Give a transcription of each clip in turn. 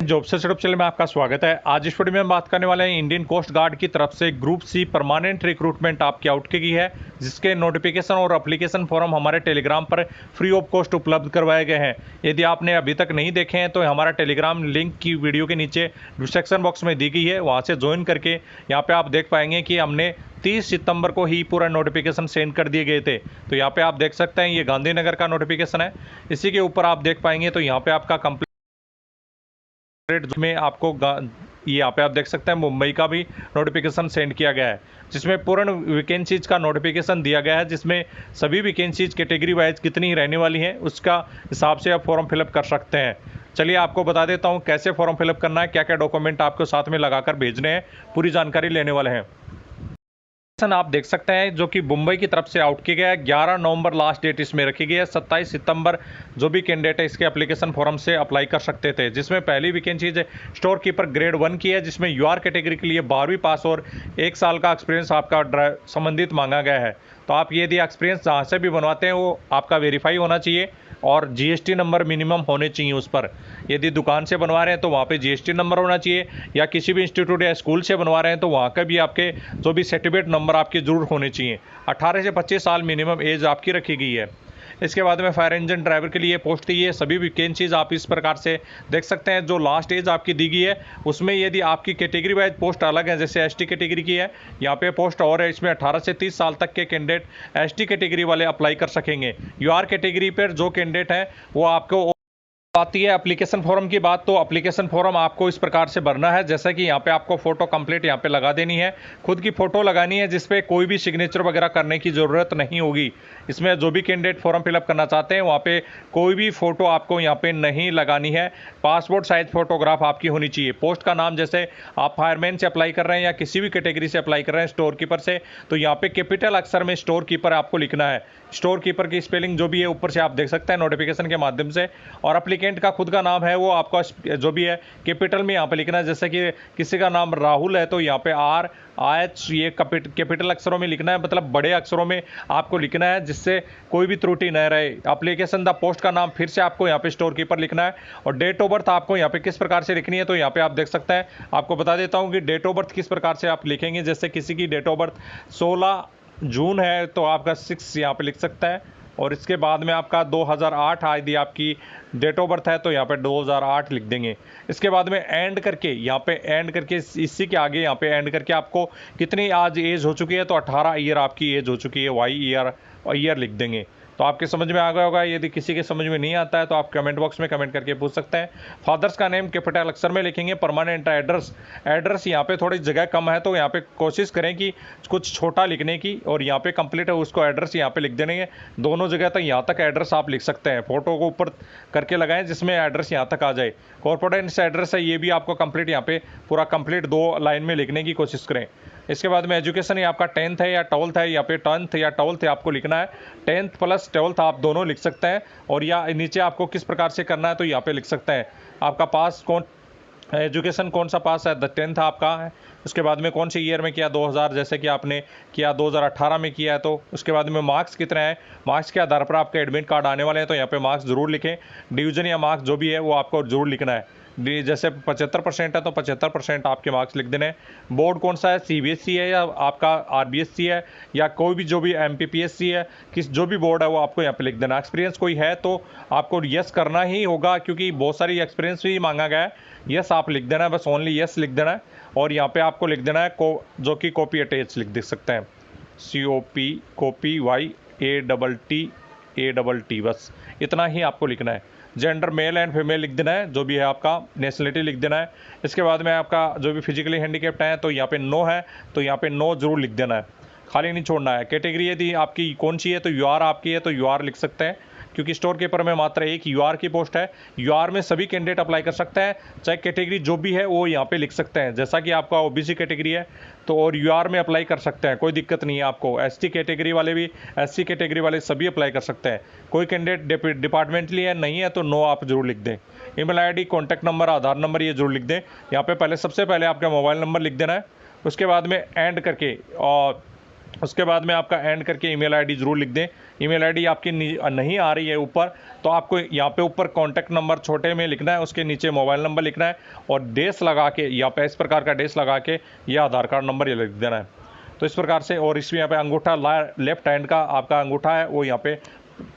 Job से setup channel में आपका स्वागत है। आज इस वीडियो में हम बात करने वाले हैं इंडियन कोस्ट गार्ड की तरफ से ग्रुप सी परमानेंट रिक्रूटमेंट आपकी आउट की गई है, जिसके नोटिफिकेशन और एप्लीकेशन फॉर्म हमारे टेलीग्राम पर फ्री ऑफ कॉस्ट उपलब्ध करवाए गए हैं। यदि आपने अभी तक नहीं देखे हैं तो हमारा टेलीग्राम लिंक की वीडियो के नीचे डिस्क्रिप्शन बॉक्स में दी गई है, वहाँ से ज्वाइन करके यहाँ पर आप देख पाएंगे कि हमने 30 सितंबर को ही पूरा नोटिफिकेशन सेंड कर दिए गए थे। तो यहाँ पे आप देख सकते हैं ये गांधीनगर का नोटिफिकेशन है। इसी के ऊपर आप देख पाएंगे तो यहाँ पे आपका कंप्लीट में आपको यहाँ पे आप देख सकते हैं मुंबई का भी नोटिफिकेशन सेंड किया गया है, जिसमें पूर्ण वैकेंसीज का नोटिफिकेशन दिया गया है, जिसमें सभी वैकेंसीज कैटेगरी वाइज कितनी ही रहने वाली हैं उसका हिसाब से आप फॉर्म फिलअप कर सकते हैं। चलिए आपको बता देता हूँ कैसे फॉर्म फिलअप करना है, क्या क्या डॉक्यूमेंट आपको साथ में लगाकर भेजने हैं, पूरी जानकारी लेने वाले हैं। आप देख सकते हैं जो कि मुंबई की तरफ से आउट किया गया है। 11 नवंबर लास्ट डेट इसमें रखी गई है। 27 सितंबर जो भी कैंडिडेट है इसके एप्लीकेशन फॉर्म से अप्लाई कर सकते थे, जिसमें पहली वैकेंसी स्टोर कीपर ग्रेड 1 की है, जिसमें यूआर कैटेगरी के लिए 12वीं पास और 1 साल का एक्सपीरियंस आपका संबंधित मांगा गया है। तो आप यदि एक्सपीरियंस जहाँ से भी बनवाते हैं वो आपका वेरीफाई होना चाहिए और जीएसटी नंबर मिनिमम होने चाहिए उस पर। यदि दुकान से बनवा रहे हैं तो वहाँ पे जीएसटी नंबर होना चाहिए, या किसी भी इंस्टीट्यूट या स्कूल से बनवा रहे हैं तो वहाँ का भी आपके जो भी सर्टिफिकेट नंबर आपके जरूर होने चाहिए। 18 से 25 साल मिनिमम एज आपकी रखी गई है। इसके बाद में फायर इंजन ड्राइवर के लिए पोस्ट थी, ये सभी वैकेंसीज आप इस प्रकार से देख सकते हैं। जो लास्ट एज आपकी दी गई है उसमें यदि आपकी कैटेगरी वाइज पोस्ट अलग है, जैसे एसटी कैटेगरी की है, यहाँ पे पोस्ट और है, इसमें 18 से 30 साल तक के कैंडिडेट एसटी कैटेगरी वाले अप्लाई कर सकेंगे। यूआर कैटेगरी पर जो कैंडिडेट है वो आपको आती है एप्लीकेशन फॉर्म की बात, तो एप्लीकेशन फॉर्म आपको इस प्रकार से भरना है, जैसा कि यहाँ पे आपको फोटो कंप्लीट यहाँ पे लगा देनी है, खुद की फोटो लगानी है, जिसपे कोई भी सिग्नेचर वगैरह करने की ज़रूरत नहीं होगी। इसमें जो भी कैंडिडेट फॉर्म फिलअप करना चाहते हैं वहाँ पे कोई भी फोटो आपको यहाँ पे नहीं लगानी है। पासपोर्ट साइज फोटोग्राफ आपकी होनी चाहिए। पोस्ट का नाम, जैसे आप फायरमैन से अप्लाई कर रहे हैं या किसी भी कैटेगरी से अप्लाई कर रहे हैं, स्टोर कीपर से, तो यहाँ पे कैपिटल अक्षर में स्टोर कीपर आपको लिखना है। स्टोर कीपर की स्पेलिंग जो भी है ऊपर से आप देख सकते हैं नोटिफिकेशन के माध्यम से। और एप्लीकेंट का खुद का नाम है वो आपका जो भी है कैपिटल में यहाँ पे लिखना है। जैसे कि किसी का नाम राहुल है तो यहाँ पे RH ये कैपिटल अक्षरों में लिखना है, मतलब बड़े अक्षरों में आपको लिखना है, जिससे कोई भी त्रुटि न रहे। एप्लीकेशन द पोस्ट का नाम फिर से आपको यहाँ पे स्टोर कीपर लिखना है। और डेट ऑफ बर्थ आपको यहाँ पे किस प्रकार से लिखनी है, तो यहाँ पे आप देख सकते हैं, आपको बता देता हूँ कि डेट ऑफ बर्थ किस प्रकार से आप लिखेंगे। जैसे किसी की डेट ऑफ बर्थ 16 जून है तो आपका 6 यहाँ पे लिख सकता है, और इसके बाद में आपका 2008 यदि आपकी डेट ऑफ बर्थ है तो यहाँ पे 2008 लिख देंगे। इसके बाद में एंड करके यहाँ पे एंड करके इसी के आगे यहाँ पे एंड करके आपको कितनी आज एज हो चुकी है, तो 18 ईयर आपकी एज हो चुकी है, वाई ईयर लिख देंगे। तो आपके समझ में आ गया होगा। यदि किसी के समझ में नहीं आता है तो आप कमेंट बॉक्स में कमेंट करके पूछ सकते हैं। फादर्स का नेम कैपिटल अक्षर में लिखेंगे। परमानेंट एड्रेस यहाँ पे थोड़ी जगह कम है तो यहाँ पे कोशिश करें कि कुछ छोटा लिखने की, और यहाँ पे कंप्लीट है उसको एड्रेस यहाँ पे लिख देने हैं। दोनों जगह तक यहाँ तक एड्रेस आप लिख सकते हैं, फोटो को ऊपर करके लगाएं जिसमें एड्रेस यहाँ तक आ जाए। कॉर्पोरेट एड्रेस है ये भी आपको कंप्लीट यहाँ पे पूरा कंप्लीट 2 लाइन में लिखने की कोशिश करें। इसके बाद में एजुकेशन ये आपका 10th है या 12th है, यहाँ पे 10th या 12th आपको लिखना है। 10th प्लस 12th आप दोनों लिख सकते हैं। और या नीचे आपको किस प्रकार से करना है तो यहाँ पे लिख सकते हैं आपका पास कौन एजुकेशन कौन सा पास है, 10th आपका है। उसके बाद में कौन से ईयर में किया, 2000 जैसे कि आपने किया 2018 में किया है, तो उसके बाद में मार्क्स कितने हैं, मार्क्स के आधार पर आपके एडमिट कार्ड आने वाले हैं, तो यहाँ पे मार्क्स जरूर लिखें। डिवीजन या मार्क्स जो भी है वो आपको जरूर लिखना है। जैसे 75% है तो 75% आपके मार्क्स लिख देने। बोर्ड कौन सा है, सीबीएसई है या आपका आरबीएसई है या कोई भी जो भी एमपीपीएससी है, किस जो भी बोर्ड है वो आपको यहाँ पे लिख देना। एक्सपीरियंस कोई है तो आपको यस करना ही होगा, क्योंकि बहुत सारी एक्सपीरियंस भी मांगा गया है। यस आप लिख देना है, बस ओनली यस लिख देना है। और यहाँ पे आपको लिख देना है जो कि कॉपी अटैच लिख दे सकते हैं, कॉपी YATT, बस इतना ही आपको लिखना है। जेंडर मेल एंड फीमेल लिख देना है, जो भी है आपका नेशनलिटी लिख देना है। इसके बाद में आपका जो भी फिजिकली हैंडीकैप्ड है तो यहाँ पे नो है तो यहाँ पे नो जरूर लिख देना है, खाली नहीं छोड़ना है। कैटेगरी यदि आपकी कौन सी है तो यूआर आपकी है तो यूआर लिख सकते हैं, क्योंकि स्टोर कीपर में मात्र एक यूआर की पोस्ट है। यूआर में सभी कैंडिडेट अप्लाई कर सकते हैं, चाहे कैटेगरी जो भी है वो यहाँ पे लिख सकते हैं। जैसा कि आपका ओबीसी कैटेगरी है तो और यूआर में अप्लाई कर सकते हैं, कोई दिक्कत नहीं है आपको। एसटी कैटेगरी वाले भी, एससी कैटेगरी वाले सभी अप्लाई कर सकते हैं। कोई कैंडिडेट डिपार्टमेंटली है नहीं है तो नो आप जरूर लिख दें। ईमेल आईडी, कॉन्टैक्ट नंबर, आधार नंबर ये जरूर लिख दें। यहाँ पे सबसे पहले आपका मोबाइल नंबर लिख देना है। उसके बाद में एंड करके और उसके बाद में आपका एंड करके ईमेल आईडी ज़रूर लिख दें। ईमेल आईडी आपकी नहीं आ रही है ऊपर, तो आपको यहाँ पे ऊपर कॉन्टैक्ट नंबर छोटे में लिखना है, उसके नीचे मोबाइल नंबर लिखना है और डेस लगा के यहाँ पे इस प्रकार का डेस लगा के ये आधार कार्ड नंबर ये लिख देना है। तो इस प्रकार से, और इसमें यहाँ पे अंगूठा लेफ्ट हैंड का आपका अंगूठा है वो यहाँ पे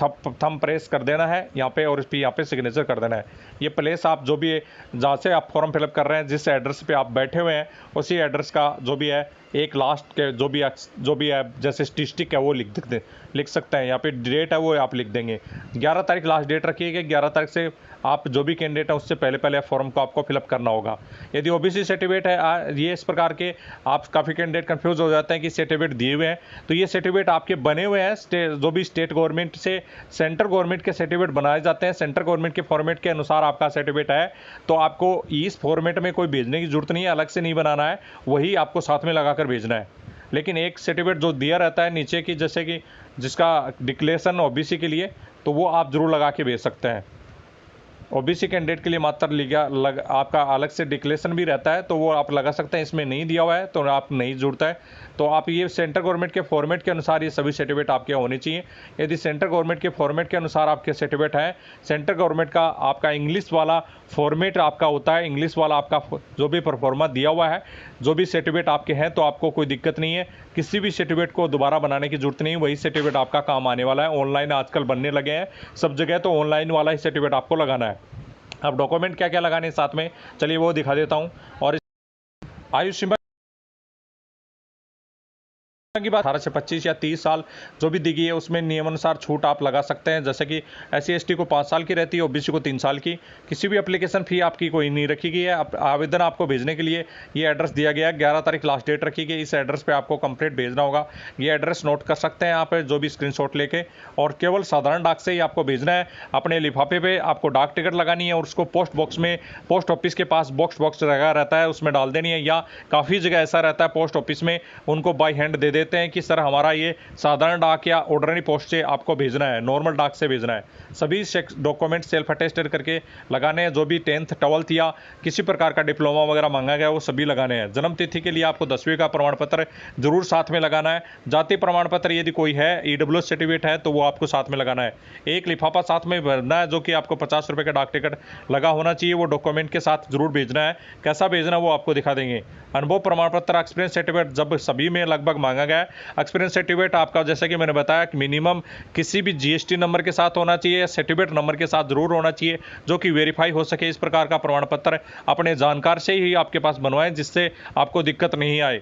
थंब प्रेस कर देना है यहाँ पे, और इस पर यहाँ पे सिग्नेचर कर देना है। ये प्लेस आप जो भी है जहाँ से आप फॉर्म फिलअप कर रहे हैं, जिस एड्रेस पे आप बैठे हुए हैं उसी एड्रेस का जो भी है एक लास्ट के जो भी है जैसे डिस्ट्रिक्ट है वो लिख सकते हैं। यहाँ पे डेट है वो आप लिख देंगे। 11 तारीख लास्ट डेट रखिएगा। 11 तारीख से आप जो भी कैंडिडेट है उससे पहले पहले फॉर्म को आपको फिलअप करना होगा। यदि ओबीसी सर्टिफिकेट है, ये इस प्रकार के आप काफ़ी कैंडिडेट कंफ्यूज हो जाते हैं कि सर्टिफिकेट दिए हुए हैं, तो ये सर्टिफिकेट आपके बने हुए हैं जो भी स्टेट गवर्नमेंट से सेंट्रल गवर्नमेंट के सर्टिफिकेट बनाए जाते हैं। सेंट्रल गवर्नमेंट के फॉर्मेट के अनुसार आपका सर्टिफिकेट है, तो आपको इस फॉर्मेट में कोई भेजने की जरूरत नहीं है, अलग से नहीं बनाना है, वही आपको साथ में लगाकर भेजना है। लेकिन एक सर्टिफिकेट जो दिया रहता है नीचे की, जैसे कि जिसका डिक्लेरेशन ओबीसी के लिए, तो वो आप जरूर लगा के भेज सकते हैं। ओबीसी कैंडिडेट के लिए मात्र आपका अलग से डिक्लेरेशन भी रहता है, तो वो आप लगा सकते हैं। इसमें नहीं दिया हुआ है तो आप नहीं जरूरत है, तो आप ये सेंट्रल गवर्नमेंट के फॉर्मेट के अनुसार ये सभी सर्टिफिकेट आपके होने चाहिए। यदि सेंट्रल गवर्नमेंट के फॉर्मेट के अनुसार आपके सर्टिफिकेट है, सेंट्रल गवर्नमेंट का आपका इंग्लिश वाला फॉर्मेट आपका होता है, इंग्लिश वाला आपका जो भी परफॉर्मा दिया हुआ है, जो भी सर्टिफिकेट आपके हैं, तो आपको कोई दिक्कत नहीं है। किसी भी सर्टिफिकेट को दोबारा बनाने की जरूरत नहीं, वही सर्टिफिकेट आपका काम आने वाला है। ऑनलाइन आजकल बनने लगे हैं सब जगह, तो ऑनलाइन वाला ही सर्टिफिकेट आपको लगाना है। अब डॉक्यूमेंट क्या क्या लगाने साथ में, चलिए वो दिखा देता हूँ। और आयु सीमा की बात 18 से 25 या 30 साल जो भी दी गई है उसमें नियमानुसार छूट आप लगा सकते हैं। जैसे कि SC/ST को 5 साल की रहती है, ओबीसी को 3 साल की। किसी भी एप्लीकेशन फ़ी आपकी कोई नहीं रखी गई है। आवेदन आपको भेजने के लिए ये एड्रेस दिया गया है, 11 तारीख लास्ट डेट रखी गई। इस एड्रेस पे आपको कंप्लीट भेजना होगा। ये एड्रेस नोट कर सकते हैं यहाँ पर जो भी स्क्रीनशॉट लेके, और केवल साधारण डाक से ही आपको भेजना है। अपने लिफाफे पे आपको डाक टिकट लगानी है और उसको पोस्ट बॉक्स में, पोस्ट ऑफिस के पास बॉक्स लगा रहता है उसमें डाल देनी है, या काफ़ी जगह ऐसा रहता है पोस्ट ऑफिस में उनको बाई हैंड दे देते हैं कि सर हमारा ये साधारण डाक या ऑर्डिनरी पोस्ट से आपको भेजना है, नॉर्मल डाक से भेजना है। सभी डॉक्यूमेंट सेल्फ अटेस्टेड करके लगाने हैं। जो भी 10th 12th या किसी प्रकार का डिप्लोमा वगैरह मांगा गया वो सभी लगाने हैं। जन्म तिथि के लिए आपको 10वीं का प्रमाण पत्र जरूर साथ में लगाना है। जाति प्रमाण पत्र यदि कोई है, EWS सर्टिफिकेट है, तो वो आपको साथ में लगाना है। एक लिफाफा साथ में भरना है जो कि आपको 50 रुपये का डाक टिकट लगा होना चाहिए, वो डॉक्यूमेंट के साथ जरूर भेजना है। कैसा भेजना है वो आपको दिखा देंगे। अनुभव प्रमाण पत्र, एक्सपीरियंस सर्टिफिकेट जब सभी में लगभग मांगा गया है। एक्सपीरियंस सर्टिफिकेट आपका जैसे कि मैंने बताया कि मिनिमम किसी भी GST नंबर के साथ होना चाहिए, सर्टिफिकेट नंबर के साथ जरूर होना चाहिए जो कि वेरीफाई हो सके। इस प्रकार का प्रमाण पत्र अपने जानकार से ही आपके पास बनवाएं जिससे आपको दिक्कत नहीं आए।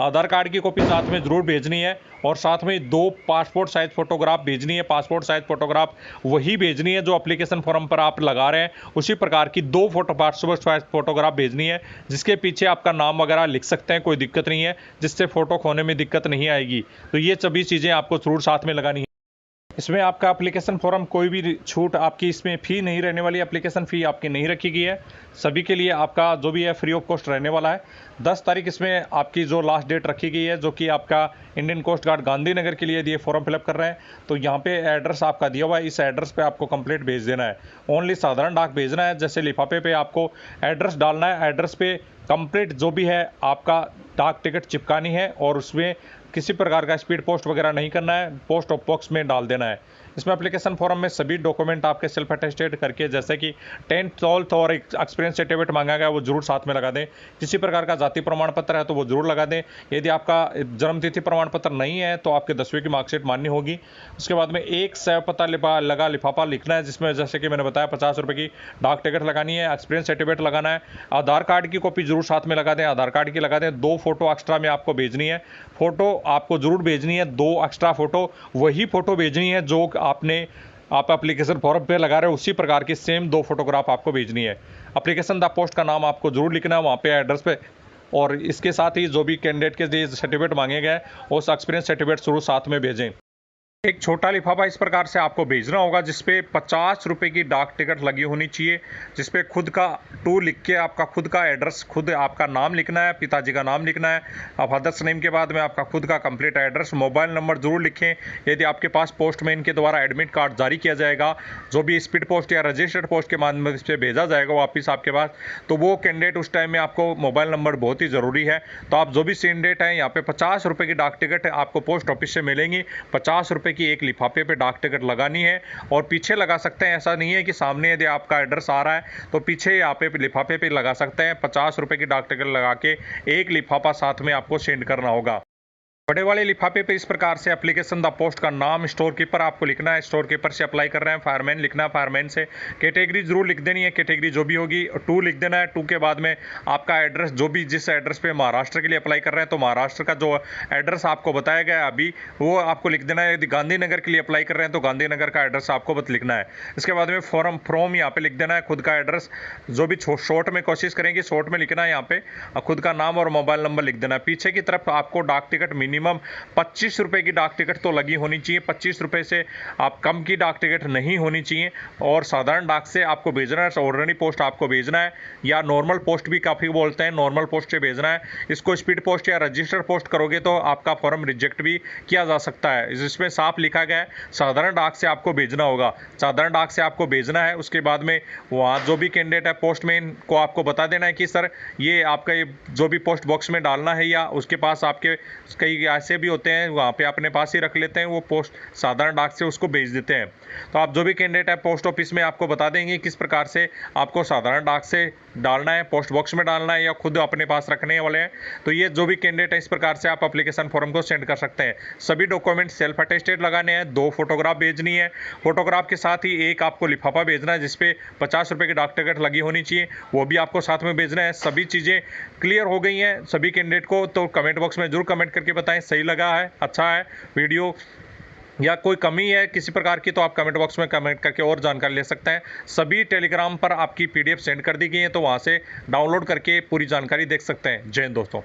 आधार कार्ड की कॉपी साथ में जरूर भेजनी है, और साथ में 2 पासपोर्ट साइज फोटोग्राफ भेजनी है। पासपोर्ट साइज फोटोग्राफ वही भेजनी है जो एप्लीकेशन फॉर्म पर आप लगा रहे हैं, उसी प्रकार की 2 पासपोर्ट साइज फोटोग्राफ भेजनी है जिसके पीछे आपका नाम वगैरह लिख सकते हैं, कोई दिक्कत नहीं है, जिससे फोटो खोने में दिक्कत नहीं आएगी। तो ये सभी चीज़ें आपको जरूर साथ में लगानी है। इसमें आपका एप्लीकेशन फॉर्म कोई भी छूट आपकी इसमें फ़ी नहीं रहने वाली, एप्लीकेशन फ़ी आपकी नहीं रखी गई है। सभी के लिए आपका जो भी है फ्री ऑफ कॉस्ट रहने वाला है। 10 तारीख इसमें आपकी जो लास्ट डेट रखी गई है, जो कि आपका इंडियन कोस्ट गार्ड गांधीनगर के लिए यदि फॉर्म फिलअप कर रहे हैं, तो यहाँ पे एड्रेस आपका दिया हुआ है, इस एड्रेस पे आपको कंप्लीट भेज देना है। ओनली साधारण डाक भेजना है, जैसे लिफाफे पे आपको एड्रेस डालना है, एड्रेस पे कंप्लीट जो भी है आपका डाक टिकट चिपकानी है, और उसमें किसी प्रकार का स्पीड पोस्ट वगैरह नहीं करना है, पोस्ट ऑफ बॉक्स में डाल देना है। इसमें एप्लीकेशन फॉर्म में सभी डॉक्यूमेंट आपके सेल्फ अटेस्टेड करके, जैसे कि 10th 12th और एक्सपीरियंस सर्टिफिकेट मांगा गया वो जरूर साथ में लगा दें। किसी प्रकार का जाति प्रमाण पत्र है तो वो जरूर लगा दें। यदि आपका जन्म तिथि प्रमाण पत्र नहीं है तो आपके 10वीं की मार्कशीट मान्य होगी। उसके बाद में एक सेव पता लगा लिफाफा लिखना है, जिसमें जैसे कि मैंने बताया 50 रुपये की डाक टिकट लगानी है, एक्सपीरियंस सर्टिफिकेट लगाना है। आधार कार्ड की कॉपी जरूर साथ में लगा दें, आधार कार्ड की लगा दें। 2 फोटो एक्स्ट्रा में आपको भेजनी है, फोटो आपको जरूर भेजनी है, 2 एक्स्ट्रा फोटो, वही फोटो भेजनी है जो आप एप्लीकेशन फॉर्म पे लगा रहे हो, उसी प्रकार की सेम 2 फोटोग्राफ आपको भेजनी है। एप्लीकेशन द पोस्ट का नाम आपको जरूर लिखना है वहाँ पे एड्रेस पे, और इसके साथ ही जो भी कैंडिडेट के लिए सर्टिफिकेट मांगे गए उस एक्सपीरियंस सर्टिफिकेट जरूर साथ में भेजें। एक छोटा लिफाफा इस प्रकार से आपको भेजना होगा जिसपे 50 रुपए की डाक टिकट लगी होनी चाहिए, जिसपे खुद का टू लिख के आपका खुद का एड्रेस, खुद आपका नाम लिखना है, पिताजी का नाम लिखना है, अब फादर्स नेम के बाद में आपका खुद का कंप्लीट एड्रेस, मोबाइल नंबर जरूर लिखें। यदि आपके पास पोस्टमैन के द्वारा एडमिट कार्ड जारी किया जाएगा, जो भी स्पीड पोस्ट या रजिस्टर्ड पोस्ट के माध्यम से भेजा जाएगा वापिस आपके पास, तो वो कैंडिडेट उस टाइम में आपको मोबाइल नंबर बहुत ही ज़रूरी है। तो आप जो भी कैंडिडेट हैं, यहाँ पे 50 रुपये की डाक टिकट आपको पोस्ट ऑफिस से मिलेंगी। 50 रुपये की एक लिफाफे पे डाक टिकट लगानी है और पीछे लगा सकते हैं। ऐसा नहीं है कि सामने यदि आपका एड्रेस आ रहा है तो पीछे यहाँ पे लिफाफे पे लगा सकते हैं। 50 रुपये की डाक टिकट लगा के एक लिफाफा साथ में आपको सेंड करना होगा। बड़े वाले लिफाफे पे इस प्रकार से एप्लीकेशन द पोस्ट का नाम, स्टोर कीपर आपको लिखना है, स्टोर कीपर से अप्लाई कर रहे हैं, फायरमैन लिखना है, फायरमैन से कैटेगरी जरूर लिख देनी है, कैटेगरी जो भी होगी 2 लिख देना है। 2 के बाद में आपका एड्रेस, जो भी जिस एड्रेस पे महाराष्ट्र के लिए अप्लाई कर रहे हैं तो महाराष्ट्र का जो एड्रेस आपको बताया गया है अभी वो आपको लिख देना है। यदि गांधीनगर के लिए अप्लाई कर रहे हैं तो गांधीनगर का एड्रेस आपको लिखना है। इसके बाद में फ्रॉम यहाँ पे लिख देना है, खुद का एड्रेस, जो भी शॉर्ट में कोशिश करेंगे शॉर्ट में लिखना है, यहाँ पे खुद का नाम और मोबाइल नंबर लिख देना है। पीछे की तरफ आपको डाक टिकट मिनिमम 25 रुपए की डाक टिकट तो लगी होनी चाहिए। 25 रुपए से आप कम की डाक टिकट नहीं होनी चाहिए। और साधारण डाक से आपको भेजना है, ऑर्डिनरी पोस्ट आपको भेजना है या नॉर्मल पोस्ट भी काफ़ी बोलते हैं, नॉर्मल पोस्ट से भेजना है। इसको स्पीड पोस्ट या रजिस्टर्ड पोस्ट करोगे तो आपका फॉर्म रिजेक्ट भी किया जा सकता है। जिसमें साफ लिखा गया है साधारण डाक से आपको भेजना होगा, साधारण डाक से आपको भेजना है। उसके बाद में वहाँ जो भी कैंडिडेट है पोस्टमैन को आपको बता देना है कि सर ये आपका ये जो भी पोस्ट बॉक्स में डालना है, या उसके पास आपके कई ऐसे भी होते हैं वहाँ पे अपने पास ही रख लेते हैं, वो पोस्ट साधारण डाक से उसको भेज देते हैं। तो आप जो भी कैंडिडेट है पोस्ट ऑफिस में आपको बता देंगे किस प्रकार से आपको साधारण डाक से डालना है, पोस्ट बॉक्स में डालना है या खुद अपने पास रखने वाले हैं। तो ये जो भी कैंडिडेट है इस प्रकार से आप एप्लीकेशन फॉर्म को सेंड कर सकते हैं। सभी डॉक्यूमेंट सेल्फ अटेस्टेड लगाने हैं, 2 फोटोग्राफ भेजनी है, फोटोग्राफ के साथ ही एक आपको लिफाफा भेजना है जिसपे 50 रुपये की डाक टिकट लगी होनी चाहिए, वो भी आपको साथ में भेजना है। सभी चीज़ें क्लियर हो गई हैं सभी कैंडिडेट को, तो कमेंट बॉक्स में जरूर कमेंट करके बताएं सही लगा है, अच्छा है वीडियो या कोई कमी है किसी प्रकार की, तो आप कमेंट बॉक्स में कमेंट करके और जानकारी ले सकते हैं। सभी टेलीग्राम पर आपकी PDF सेंड कर दी गई है, तो वहाँ से डाउनलोड करके पूरी जानकारी देख सकते हैं। जय हिंद दोस्तों।